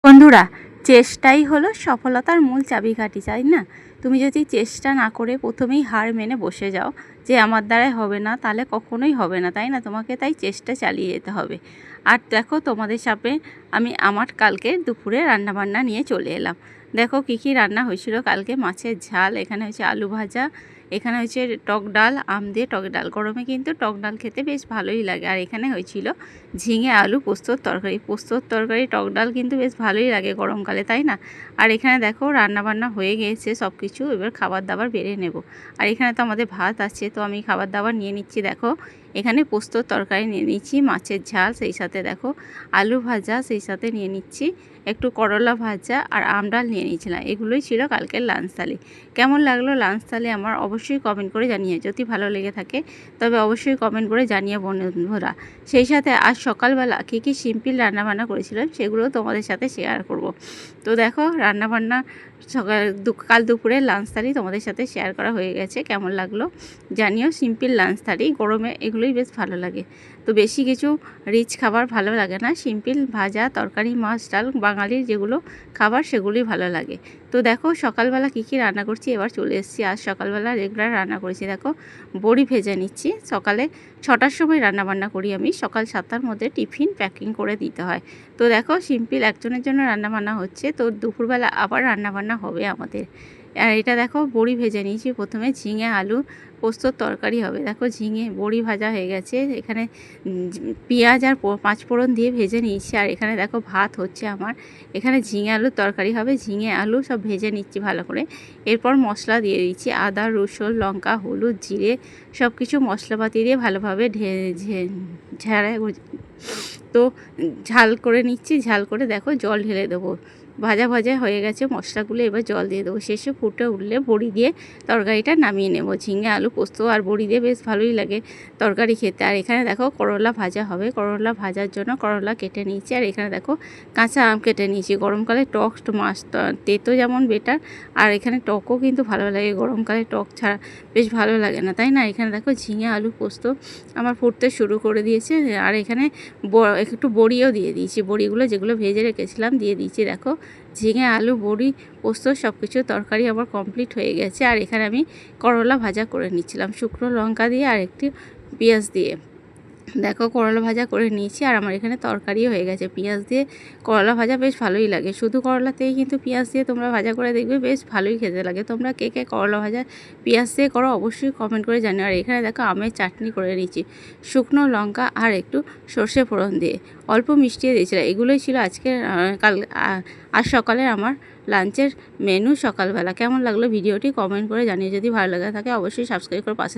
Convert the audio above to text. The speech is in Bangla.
বন্ধুরা, চেষ্টাই হলো সফলতার মূল চাবিকাঠি, তাই না? তুমি যদি চেষ্টা না করে প্রথমেই হার মেনে বসে যাও যে আমার দ্বারাই হবে না, তাহলে কখনোই হবে না, তাই না? তোমাকে তাই চেষ্টা চালিয়ে যেতে হবে। আর দেখো, তোমাদের সামনে আমি আমার কালকে দুপুরে রান্নাবান্না নিয়ে চলে এলাম। দেখো কী কী রান্না হয়েছিল কালকে। মাছের ঝাল, এখানে হচ্ছে আলু ভাজা, এখানে হচ্ছে টক ডাল, আম দিয়ে টক ডাল। গরমে কিন্তু টক ডাল খেতে বেশ ভালোই লাগে। আর এখানে হয়েছিল ঝিঙে আলু পোস্তর তরকারি। পোস্তর তরকারি টক ডাল কিন্তু বেশ ভালোই লাগে গরমকালে, তাই না? আর এখানে দেখো রান্নাবান্না হয়ে গিয়েছে সব কিছু, এবার খাবার দাবার বেড়ে নেব। আর এখানে তো আমাদের ভাত আছে, তো আমি খাবার দাবার নিয়ে নিচ্ছি। দেখো এখানে পোস্তর তরকারি নিয়ে নিচ্ছি, মাছের ঝাল, সেই সাথে দেখো আলু ভাজা, সেই সাথে নিয়ে নিচ্ছি একটু করলা ভাজা, আর আম ডাল নিয়ে নিয়েছিলাম। এগুলোই ছিল কালকের লাঞ্চ থালি। কেমন লাগলো লাঞ্চ থালি আমার অবশ্যই কমেন্ট করে জানিয়ে, যদি ভালো লেগে থাকে তবে অবশ্যই কমেন্ট করে জানিয়ে বন্ধুরা। সেই সাথে আজ সকালবেলা কী কী সিম্পল রান্নাবান্না করেছিলাম সেগুলো তোমাদের সাথে শেয়ার করব। তো দেখো রান্নাবান্না কাল দুপুরে লাঞ্চ থালি তোমাদের সাথে শেয়ার করা হয়ে গেছে। কেমন লাগলো জানিও। সিম্পল লাঞ্চ থালি, গরমে এগুলোই বেশ ভালো লাগে। তো বেশি কিছু রিচ খাবার ভালো লাগে না, সিম্পল ভাজা তরকারি মাছ ডাল বাঙালির যেগুলো খাবার সেগুলোই ভালো লাগে। তো দেখো সকালবেলা কী কী রান্না করছি, এবার চলে এসেছি। আজ সকালবেলা রেগুলার রান্না করেছি। দেখো বড়ি ভেজে নিচ্ছি। সকালে 6টার সময় রান্নাবান্না করি আমি, সকাল 7টার মধ্যে টিফিন প্যাকিং করে দিতে হয়। তো দেখো সিম্পল একজনের জন্য রান্নাবান্না হচ্ছে, তো দুপুরবেলা আবার রান্নাবান্না হবে আমাদের। আর এটা দেখো বড়ি ভেজে নিয়েছি। প্রথমে ঝিঙে আলু পোস্তর তরকারি হবে। দেখো ঝিঙে বড়ি ভাজা হয়ে গেছে, এখানে পেঁয়াজ আর পাঁচফোড়ন দিয়ে ভেজে নিয়েছি। আর এখানে দেখো ভাত হচ্ছে আমার, এখানে ঝিঙে আলুর তরকারি হবে। ঝিঙে আলু সব ভেজে নিচ্ছি ভালো করে। এরপর মশলা দিয়ে দিচ্ছি, আদা রসুন লঙ্কা হলুদ জিরে সব কিছু মশলাপাতি দিয়ে ভালোভাবে ঝাড়া তো ঝাল করে নিচ্ছি। ঝাল করে দেখো জল ঢেলে দেবো। ভাজা ভাজা হয়ে গেছে মশলাগুলো, এবার জল দিয়ে দেবো। শেষে ফুটে উঠলে বড়ি দিয়ে তরকারিটা নামিয়ে নেব। ঝিঙে আলু পোস্ত আর বড়ি দিয়ে বেশ ভালোই লাগে তরকারি খেতে। আর এখানে দেখো করলা ভাজা হবে। করলা ভাজার জন্য করলা কেটে নিয়েছি। আর এখানে দেখো কাঁচা আম কেটে নিয়েছি। গরমকালে টক মাছ তেতো যেমন বেটার, আর এখানে টকও কিন্তু ভালো লাগে। গরমকালে টক ছাড়া বেশ ভালো লাগে না, তাই না? এখানে দেখো ঝিঙে আলু পোস্ত আমার ফুটতে শুরু করে দিয়েছে। আর এখানে একটু বড়িও দিয়ে দিয়েছি। বড়িগুলো যেগুলো ভেজে রেখেছিলাম দিয়ে দিয়েছি। দেখো ঝিঙে আলু বড়ি পোস্ত সব কিছু তরকারি আমার কমপ্লিট হয়ে গেছে। আর এখানে আমি করলা ভাজা করে নিচ্ছিলাম শুকনো লঙ্কা দিয়ে আর একটি পেঁয়াজ দিয়ে। দেখো করলা ভাজা করে নিয়েছি। আর আমার এখানে তরকারিও হয়ে গেছে। পেঁয়াজ দিয়ে করলা ভাজা বেশ ভালোই লাগে। শুধু করলাতেই কিন্তু পেঁয়াজ দিয়ে তোমরা ভাজা করে দেখবে বেশ ভালোই খেতে লাগে। তোমরা কে কে করলা ভাজা পেঁয়াজ দিয়ে করো অবশ্যই কমেন্ট করে জানিও। আর এখানে দেখো আমের চাটনি করে নিয়েছি শুকনো লঙ্কা আর একটু সর্ষে ফোড়ন দিয়ে, অল্প মিষ্টিও দিয়েছিলাম। এগুলোই ছিল আজকে আজ সকালে আমার লাঞ্চের মেনু সকালবেলা। কেমন লাগলো ভিডিওটি কমেন্ট করে জানিয়ে, যদি ভালো লাগে থাকে অবশ্যই সাবস্ক্রাইব করে পাশে